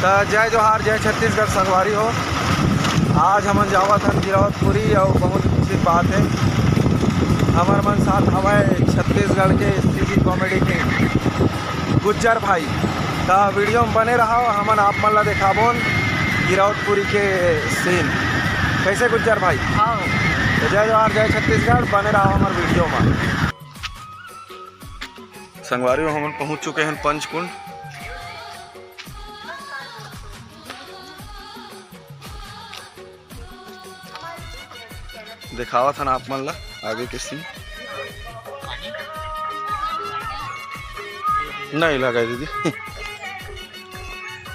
जय जोहार, जय छत्तीसगढ़ संगवारी हो। आज हमन जावत हन गिरौदपुरी और बहुत खुशी बात है, हमार मन साथ हवाए छत्तीसगढ़ के स्पीकी कॉमेडी के गुज्जर भाई। तो वीडियो में बने रहो, हमन आप मन ला दिखाबोन गिरौदपुरी के सीन कैसे गुज्जर भाई। हाँ, तो जय जोहार, जय छत्तीसगढ़, बने रहो हमार वीडियो में। संगवारी हो हम पहुँच चुके हैं पंचकुंड। दिखावा था ना आप मन ला आगे के सीन। नहीं लगा दीदी।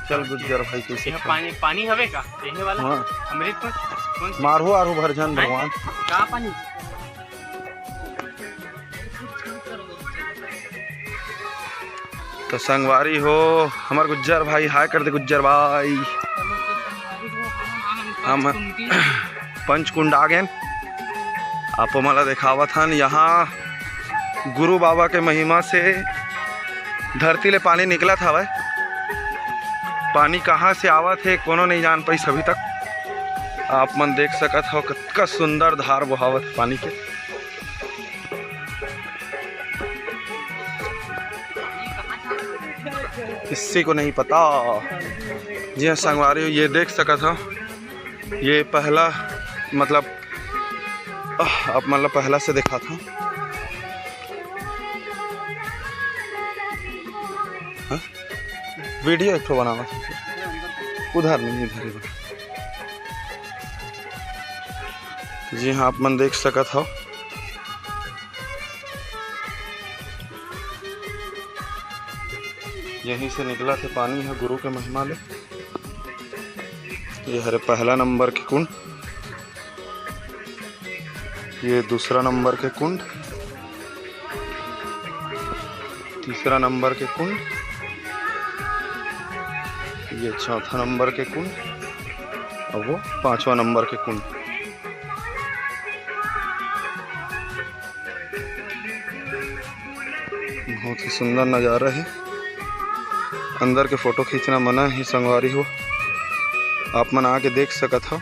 चल गुज्जर भाई कैसे पानी पानी हवे का देने वाला। हाँ, अमृत मारू आरू भरजन भगवान कहाँ पानी। तो संगवारी हो हमार गुज्जर भाई, हाय कर दे गुज्जर भाई। हम पंचकुंड आ गए। आप मला दिखावा था यहाँ गुरु बाबा के महिमा से धरती ले पानी निकला था। भाई पानी कहाँ से आवत है कोनो नहीं जान पाई अभी तक। आप मन देख सकत हो कितना सुंदर धार बहावत पानी के। किसी को नहीं पता। जी हाँ संगवारी, ये देख सकत हो, ये पहला मतलब आप मतलब पहला से देखा था। हा? वीडियो एक तो बनावा था, उधर नहीं इधर ही। जी हाँ, आप मन देख सकत हो। यहीं से निकला थे पानी है गुरु के महिमा ले। ये हरे पहला नंबर के कुंड, ये दूसरा नंबर के कुंड, तीसरा नंबर के कुंड, ये चौथा नंबर के कुंड और वो पांचवा नंबर के कुंड। बहुत ही सुंदर नज़ारा है। अंदर के फोटो खींचना मना ही संगवारी हो, आप मन आके देख सकत हो।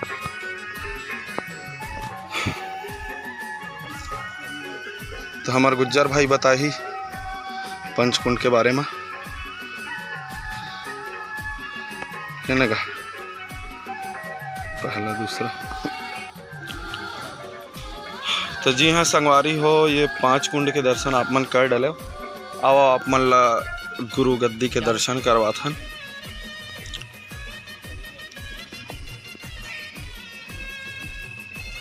तो हमार गुज्जर भाई बता ही पंचकुंड के बारे में कहने का पहला दूसरा। तो जी हाँ संगवारी हो, ये 5 कुंड के दर्शन आप मन कर डाले। आओ आप मन ला गुरु गद्दी के दर्शन करवा था।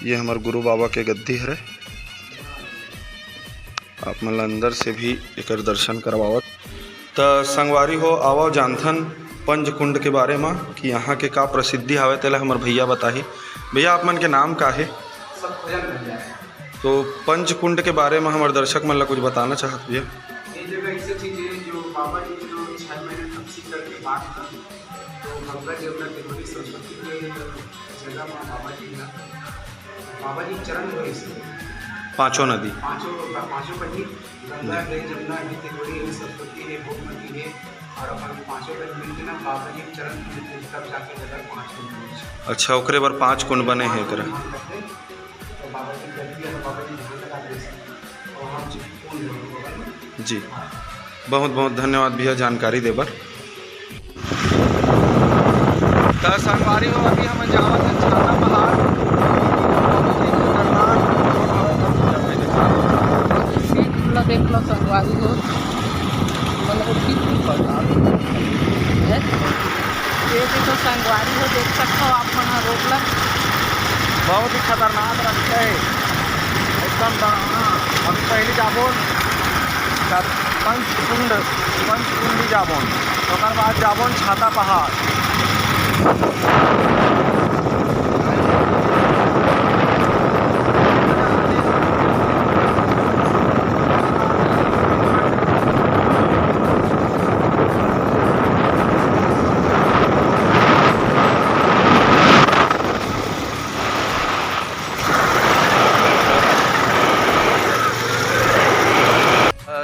ये हमारे गुरु बाबा के गद्दी है। आप मन अंदर से भी एक दर्शन करवावत। तो संगवारी हो आओ जानथन पंचकुंड के बारे में कि यहाँ के का प्रसिद्धि हवे। तेला हमारे भैया बताही। भैया आप मन के नाम का है? तो पंचकुंड के बारे में हमारे दर्शक मन ला कुछ बताना चाहत भैया। ये जगह ऐसी चीज है जो बाबा जी जो 6 महीने तपस्या करके बाद तो गंगा जमुना के बड़ी सरस्वती के जगह में बाबा जी चरण हुए से पांचों नदी, पांचों पट्टी गंगा है, जमुना है, तिगोड़ी है, सरस्वती है, भोगमती है और अपन पांचों का मिलके ना बाबा जी चरण तब जाके जगह 5 कुंड। अच्छा, ओकरे बर 5 कुंड बने हैं एकरा। तो बाबा जी करती है, बाबा जी ध्यान लगा दे और हम कुंड जी बहुत बहुत धन्यवाद भैया जानकारी दे बर। तो संगवारी हो अभी हम जावत हैं छाता पहाड़। देख लो संगवारी हो, मतलब ठीक पता है। ये देखो संगवारी हो, देख सकते हो आप मन रोक ला। बहुत ही खतरनाक रास्ता है एकदम। अभी पहले जाबोन पंचकुंड ही जाबोन, ओकर बाद जाबोन छाता पहाड़।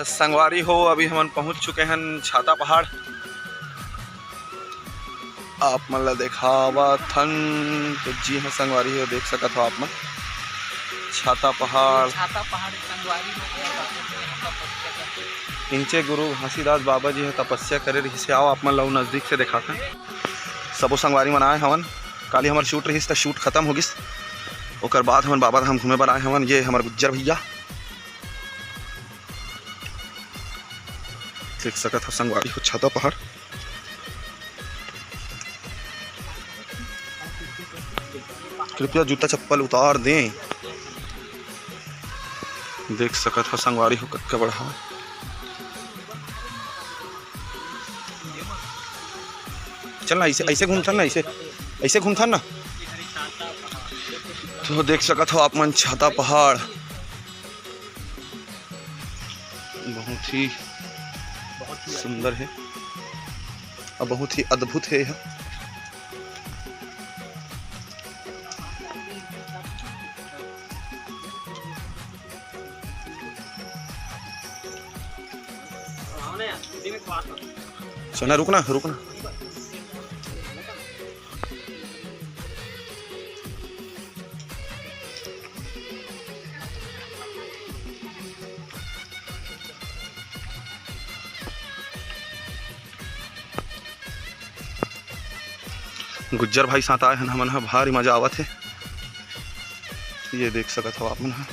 संगवारी हो अभी हम पहुंच चुके हैं छाता पहाड़। आप मन ला दिखावा थन। तो जी हाँ संगवारी हो, देख सकत हो आप मन छाता पहाड़। छाता पहाड़ संगवारी हो गया। नीचे गुरु घासीदास बाबा जी है तपस्या करे रही से। आओ आप मन ला नज़दीक से दिखाते सबो संगवारी मन आए हवन। काली हमार शूट रही तो शूट खत्म हो गिस, ओकर बाद हम बाबा धाम घूमे बर आए हवन। ये हमार गुज्जर भैया देख सकत हो संगवारी हो छाता पहाड़। कृपया जूता चप्पल उतार दें। देख सकत हो संगवारी हो कक्का बढ़ा। चलना ऐसे ऐसे घूम ना, ऐसे घूम ना। तो देख सकत हो आप मन छाता पहाड़ बहुत ही सुंदर है और बहुत ही अद्भुत है यह। सोना रुकना रुकना। गुज्जर भाई साथ आए हैं हमन हा, भारी मजा आवत है। ये देख सकत हो आप मन हा,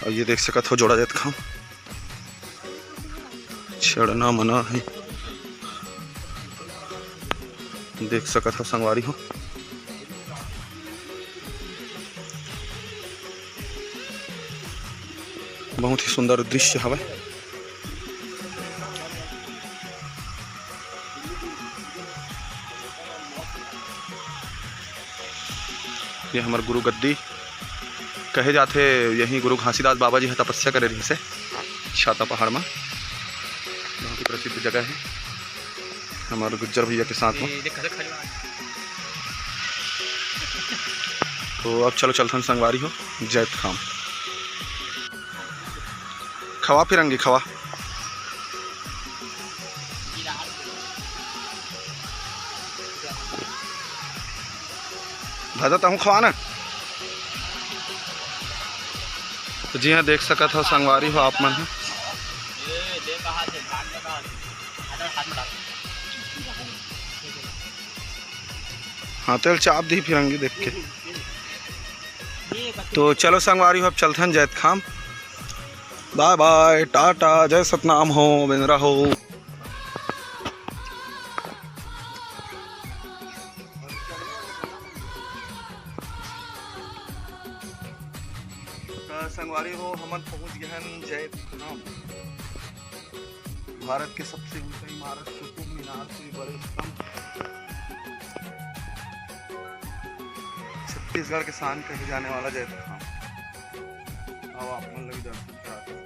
और ये देख सकत हो जोड़ा जात खाम चढ़ना मना है। देख सकत हो संगवारी हो बहुत ही सुंदर दृश्य हवे। ये हमारे गुरु गद्दी कहे जाते, यही गुरु घासीदास बाबा जी है तपस्या करे रही से छाता पहाड़ में। बहुत ही प्रसिद्ध जगह है हमारे गुज्जर भैया के साथ में। तो अब चलो चलथन संगवारी हो जैत खाम खवा फिरंगी खवा। भजता हूँ खवाना। तो जी हाँ देख सकत हो संगवारी हो आप मन है। हाँ तेल चाप दी फिरंगी देख के। तो चलो संगवारी हो अब चलथन जैत खाम। बाय बाय टाटा जय सतनाम हो बेंद्रा हो। संगवारी हो हमन पहुंच गए हैं जैत खाम। भारत के सबसे ऊंचा इमारत कुतुब मीनार से बड़े स्तंभ, छत्तीसगढ़ के शान कहे जाने वाला जैत खाम। आओ आप मन लगी दर्शन कराते।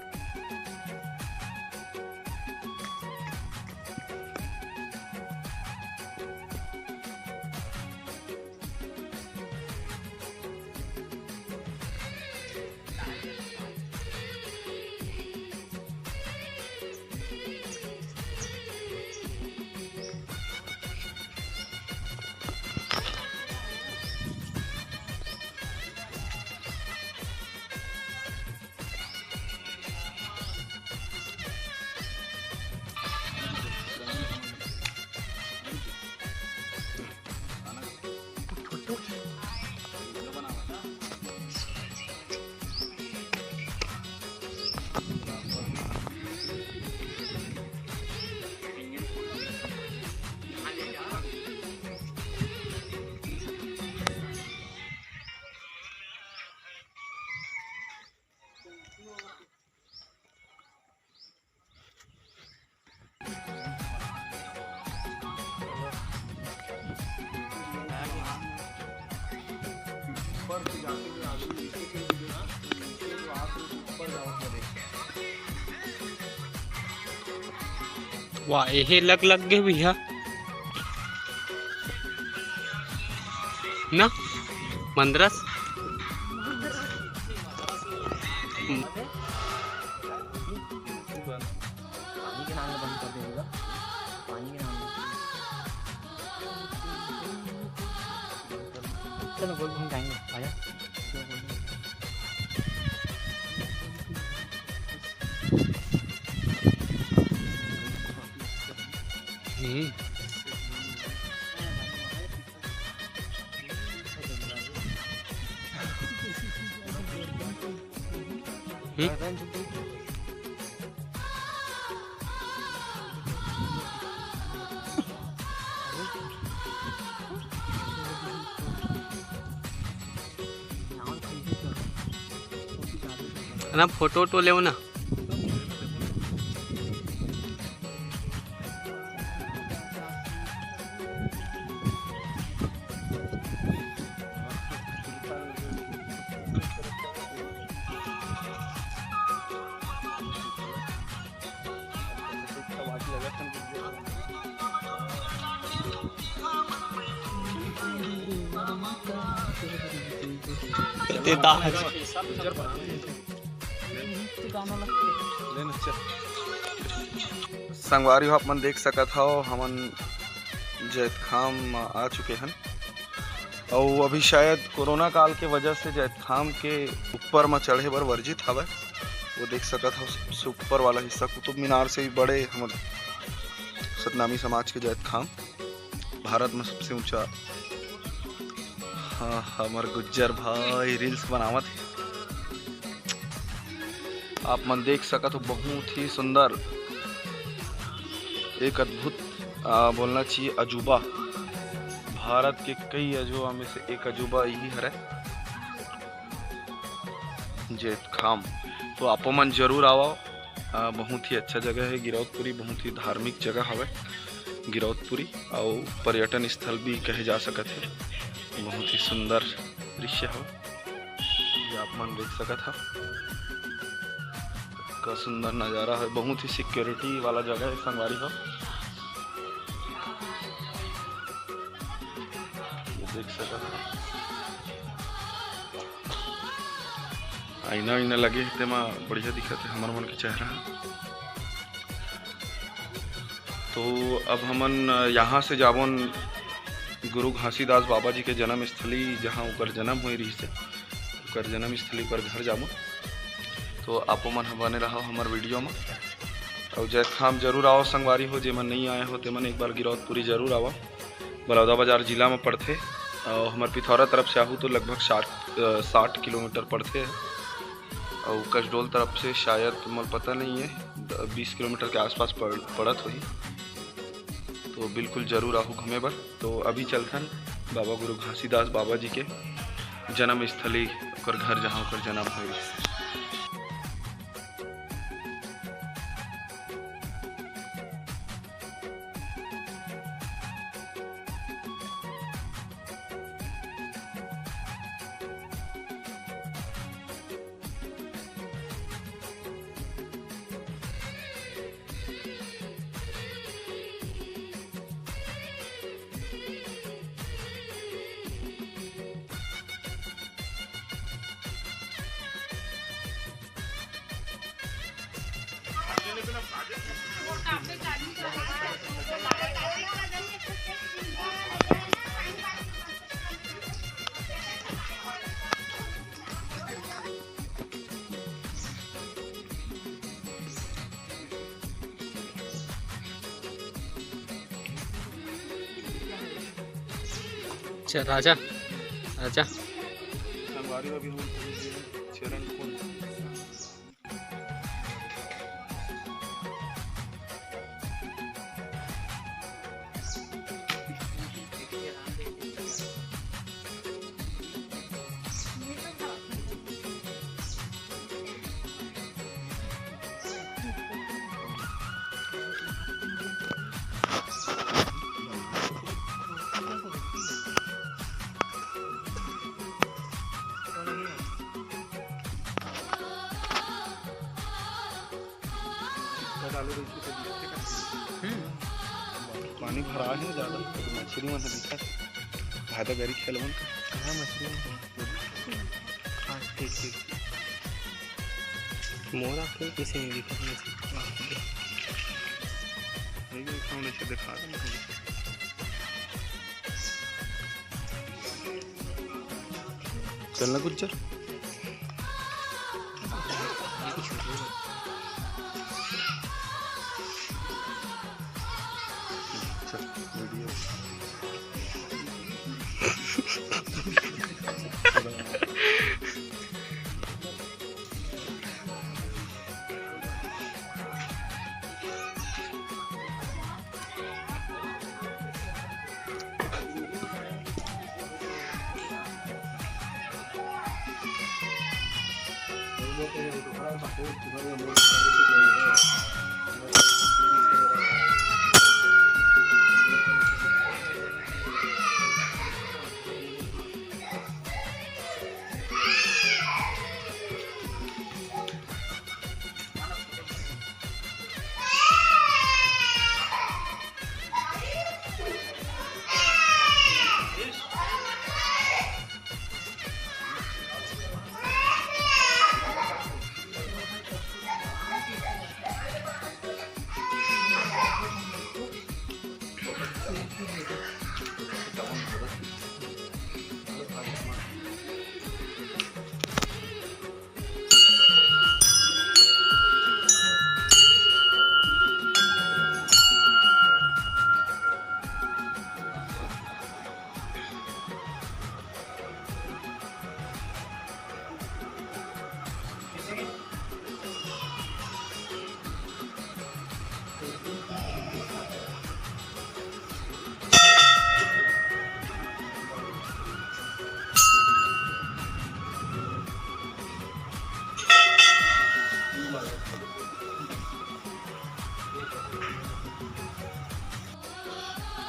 वाह ये लग गए भैया ना मंदरस। चलो गोल घूम जाएंगे आजा। ना फोटो तो ले ना। संगवारी हो अपन देख सकत हो हमन जैतखाम आ चुके हैं और अभी शायद कोरोना काल के वजह से जैतखाम के ऊपर में चढ़े बर वर्जित हवे। वो देख सकत हो सबसे ऊपर वाला हिस्सा कुतुब मीनार से भी बड़े हमर सतनामी समाज के जैतखाम भारत में सबसे ऊंचा। हाँ हमार गुज्जर भाई रील्स बनावत है। आप मन देख सकत हो बहुत ही सुंदर एक अद्भुत बोलना चाहिए अजूबा। भारत के कई अजूबा में से एक अजूबा यही है जैतखाम। तो आप मन जरूर आओ। बहुत ही अच्छा जगह है गिरौदपुरी, बहुत ही धार्मिक जगह है गिरौदपुरी और पर्यटन स्थल भी कहे जा सकते हैं। बहुत ही सुंदर दृश्य है ये आप मन देख सकत है। का सुंदर नज़ारा है, बहुत ही सिक्योरिटी वाला जगह है संगवारी हो। ये देख सकते हैं आईना आईना लगे है तेमा बढ़िया दिखत है हमार मन के चेहरा। तो अब हमन यहाँ से जावन गुरु घासीदास बाबा जी के जन्म स्थली जहाँ उकर जन्म हुई रही से उकर जन्म स्थली पर घर जामो। तो आप मन बने रहो हमार वीडियो में और जैतखाम जरूर आओ संगवारी हो। जेमन नहीं आए हो तेमन एक बार गिरौदपुरी जरूर आओ। बलौदाबाजार जिला में पड़ते और हमार पिथौरा तरफ से आहू तो लगभग 60 किलोमीटर पड़ते हैं और कसडोल तरफ से शायद मुझे पता नहीं है 20 किलोमीटर के आसपास पड़त हुई। तो बिल्कुल जरूर आहू घूमे बर। तो अभी चलथन बाबा गुरु घासीदास बाबा जी के जन्म स्थली उकर घर जहाँ उकर जन्म हुई। अच्छा राजा राजा संगवारी अभी हम चरण कुंड पानी भरा है ज़्यादा मछली मन दिखा भादा गरी खेल मन कहाँ मछली हाँ ठीक ठीक मोरा के किसी ने दिखा नहीं से दिखा चलना गुज्जर।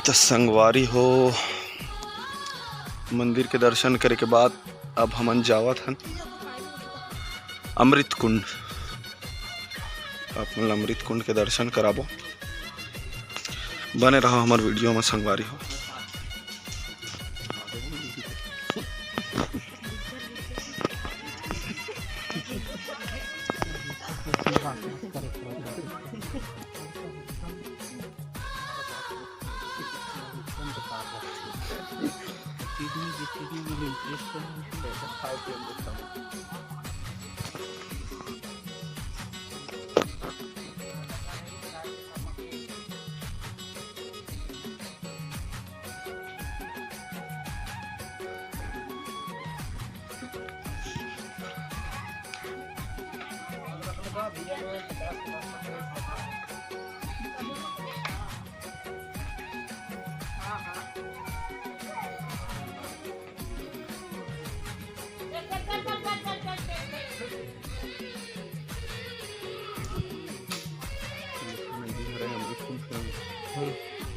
तो संगवारी हो, मंदिर के दर्शन करे के बाद अब हमन जावत हन अमृत कुंड। आप मन अमृत कुंड के दर्शन कराबो, बने रहो हमार वीडियो में संगवारी हो।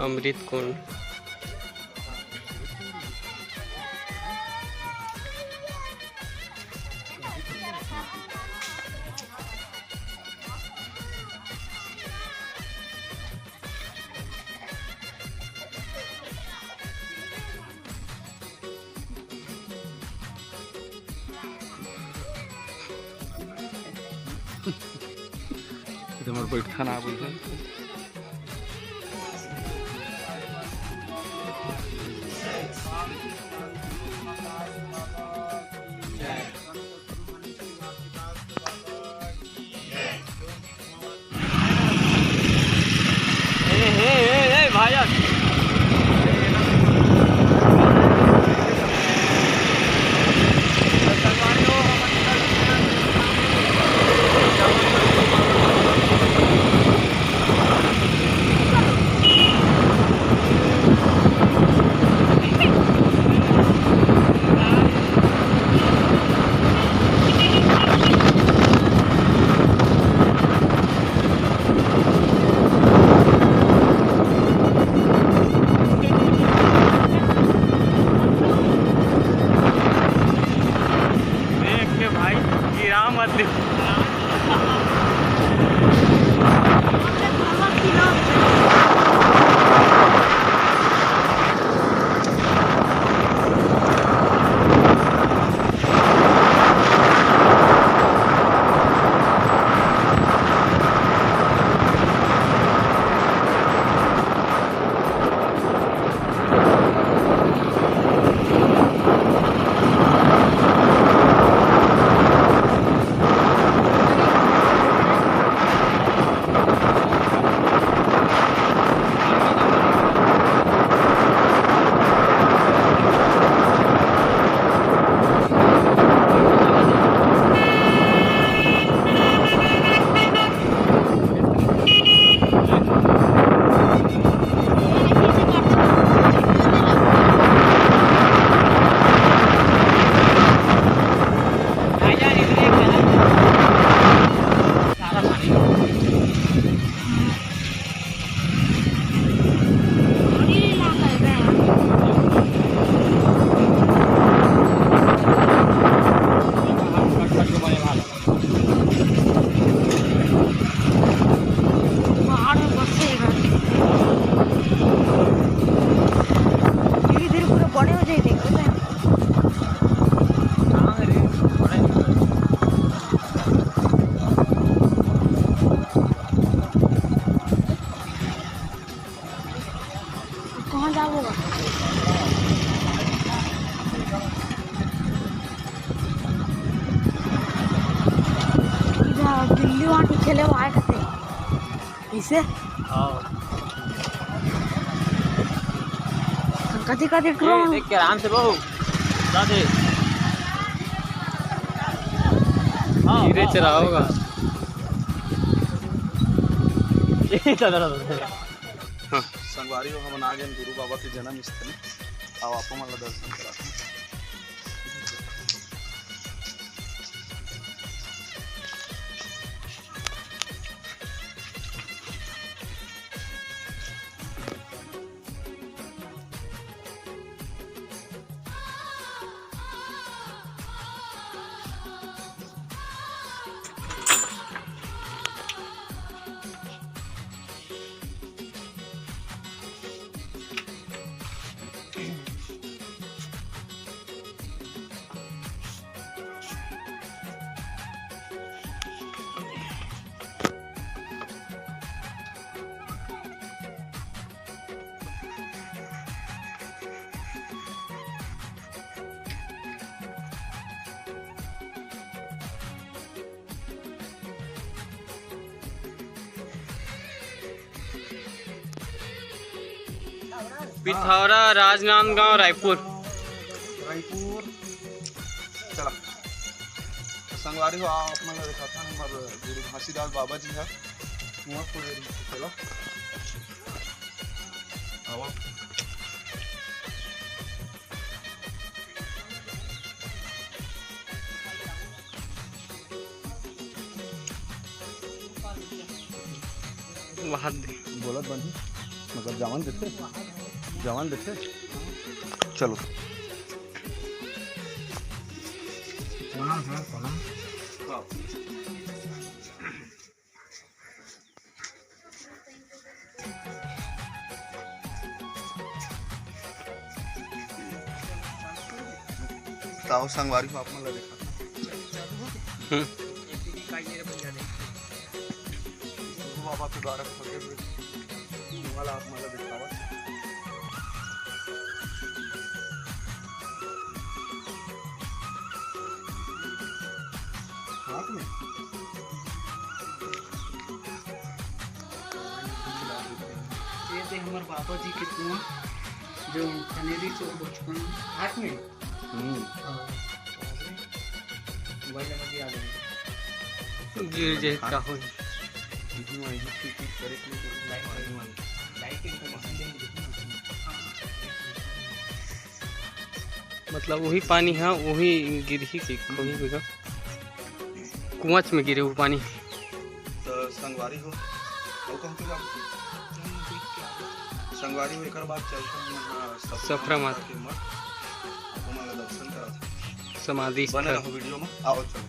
अमृत कुंड। बैठा ना बोल भाया मजा होगा। इधर बिल्ली वहाँ के खेले वो आए थे इसे कथी कथी ड्रोन देख के आराम से बहू दादे धीरे चला होगा। हाँ संगवारी हो हम आ गए गुरु बाबा के जन्म स्थल अब आपको मतलब दर्शन कराते हैं। पिथौरा राजनांदगांव रायपुर। रायपुर चला संगवारी हो आप मतलब देखा था हमारे गुरु घासीदास बाबा जी है चलो आओ। वहाँ बोलत बनी मतलब जवान देते चलो ताओ संगवारी को आप मतलब देखा बाबा के द्वारा खोले हुए वाला आप मतलब दिखावा हाथ में ये थे हमारे बाबा जी के कुआं जो कनेरी से बचपन हाथ में मोबाइल में भी आ गए गिर जाए का हो मतलब वही पानी है वही गिर ही के खोही बिगा कुआंच में गिरे वो पानी तो संगवारी हो संगवारी हो एक बात चलते सफरा माता के मठ आपको दर्शन करा समाधि बने स्थल। रहो वीडियो में आओ चलो।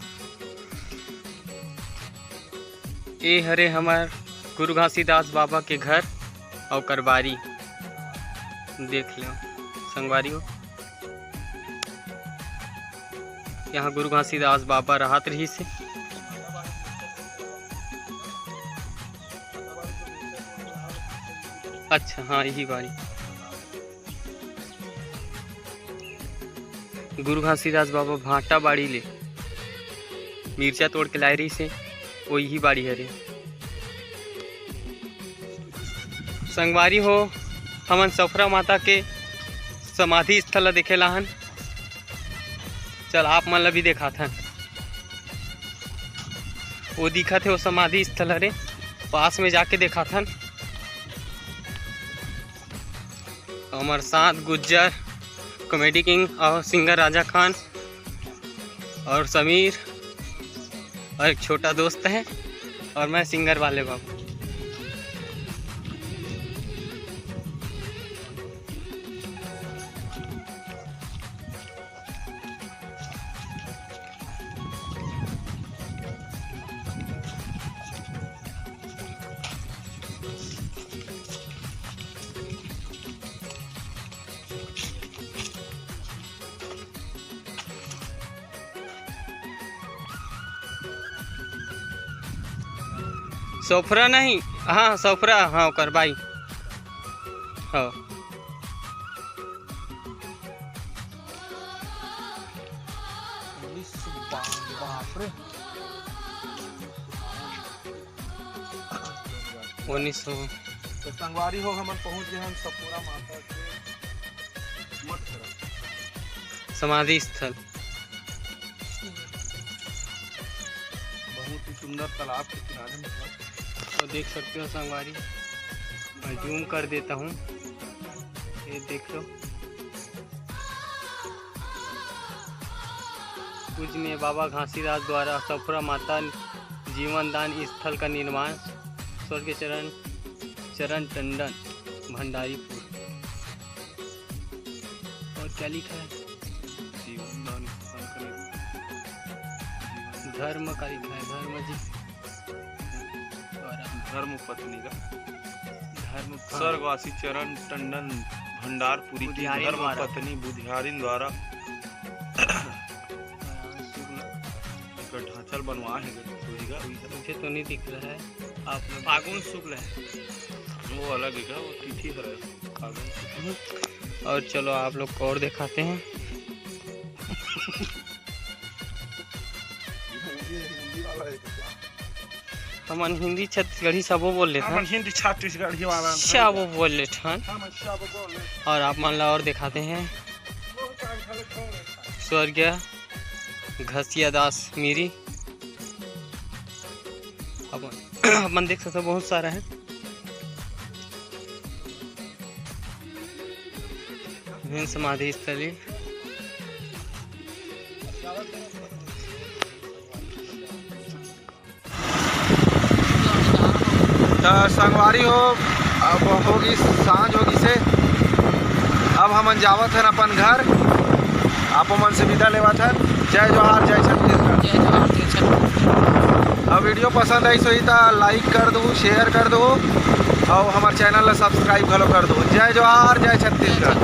ए हरे हमार गुरु घासीदास बाबा के घर और करबारी देख लो संगवारी हो। यहाँ गुरु घासीदास बाबा राहत रही से अच्छा हाँ यही बारी गुरु घासीदास बाबा भाटा बाड़ी ले मिर्चा तोड़ के लाए रही से वो यही बाड़ी हरे संगवारी हो हमन सफरा माता के समाधि स्थल देखेला हन। चल आप मन ला भी देखा था वो दिखा थे वो समाधि स्थल हरे पास में जाके देखा था। हमारे साथ गुज्जर कॉमेडी किंग और सिंगर राजा खान और समीर और एक छोटा दोस्त है और मैं सिंगर वाले बाबू। सफरा नहीं हाँ सफरा हाँ कर भाई हाँ 1900 तो संगवारी हो हमन पहुंच गए हम सतपुरा माता के मठ तरफ। समाधि स्थल। बहुत ही सुंदर तालाब के किनारे मतलब। तो देख सकते हो संगवारी, मैं जूम कर देता हूँ, ये देख लो। पूजनीय बाबा घासीदास द्वारा सतपुरा माता जीवन दान स्थल का निर्माण स्वर्गीय चरण टंडन भंडारीपुर। और क्या लिखा है? जीवन दान धर्म का लिखा है, धर्म जी धर्म पत्नी का धर्म स्वर्गवासी चरण टंडन भंडारपुरी की बुधियारिन धर्म द्वारा। पत्नी बुधियारिन द्वारा ढांचल बनवा है। मुझे तो नहीं दिख रहा है, आप फागुन शुक्ल है, वो अलग है, वो तिथि है फागुन। और चलो आप लोग को और दिखाते हैं। हमन हिंदी छत्तीसगढ़ी सबो बोल लेते हैं, हिंदी छत्तीसगढ़ी वाला सबो बोल लेते हैं। और आप मान ला और दिखाते हैं स्वर्गीय घसिया दास मीरी। अपन देख सकते हो बहुत सारा है। विभिन्न समाधि स्थली। संगवारी हो, अब होगी सांझ होगी से अब हमन जावत हन अपन घर। आप मन से विदा लेवत हन। जय जोहार, जय छत्तीसगढ़। जय जोहार, जय छत्तीसगढ़। अब वीडियो पसंद आई सो तो लाइक कर दो, शेयर कर दो और हमारे चैनल ला सब्सक्राइब कर दो। जय जोहार, जय छत्तीसगढ़।